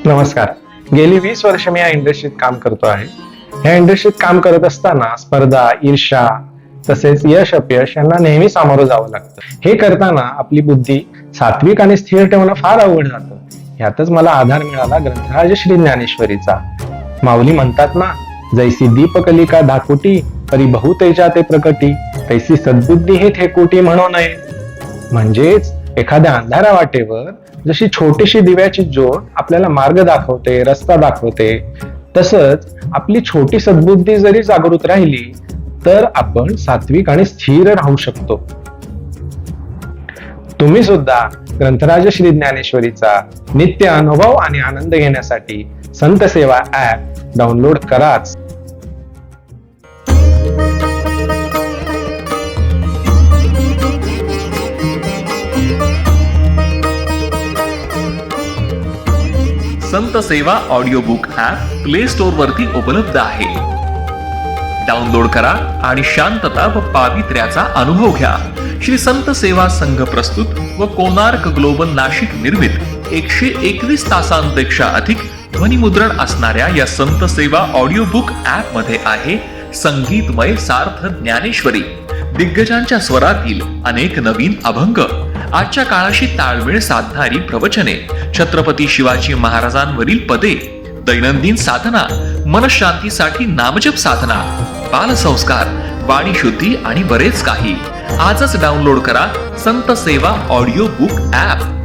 नमस्कार. गेली 20 वर्ष मी या इंडस्ट्रीत काम करतो आहे. ह्या इंडस्ट्रीत काम करत असताना स्पर्धा, ईर्ष्या तसेच यश अपयश यांना नेहमी सामोरं जावं लागतं. हे करताना आपली बुद्धी सात्विक आणि स्थिर ठेवणं फार अवघड जातं. ह्यातच मला आधार मिळाला ग्रंथराज श्री ज्ञानेश्वरीचा. माऊली म्हणतात ना, जैसी दीपकलिका धाकोटी परी बहुतेजा ते प्रकटी, तैसी सद्बुद्धी हे थेकोटी म्हणू नये. म्हणजेच एखाद्या अंधारा वाटेवर जशी छोटीशी दिव्याची ज्योत आपल्याला मार्ग दाखवते, रस्ता दाखवते, तसंच आपली छोटी सद्बुद्धी जरी जागृत राहिली तर आपण सात्विक आणि स्थिर राहू शकतो. तुम्ही सुद्धा ग्रंथराज श्री ज्ञानेश्वरीचा नित्य अनुभव आणि आनंद घेण्यासाठी संत सेवा ऍप डाउनलोड कराच. संत सेवा audio book app play store वरती उपलब्ध आहे. डाउनलोड करा आणि शांतता व पावित्र्याचा अनुभव घ्या. श्री संत सेवा संघ प्रस्तुत व कोणार्क ग्लोबल नाशिक निर्मित 121 तासांपेक्षा अधिक ध्वनिमुद्रण असणाऱ्या या संत सेवा ऑडिओ बुक ऍप मध्ये आहे संगीतमय सार्थ ज्ञानेश्वरी, दिग्गजांच्या स्वरातील अनेक नवीन अभंग, आजच्या काळाशी ताळमेळ साधणारी प्रवचने, छत्रपती शिवाजी महाराजांवरील पदे, दैनंदिन साधना, मनशांतीसाठी नामजप साधना, बालसंस्कार, वाणी शुद्धी आणि बरेच काही. आजच डाउनलोड करा संत सेवा ऑडिओ बुक ऍप.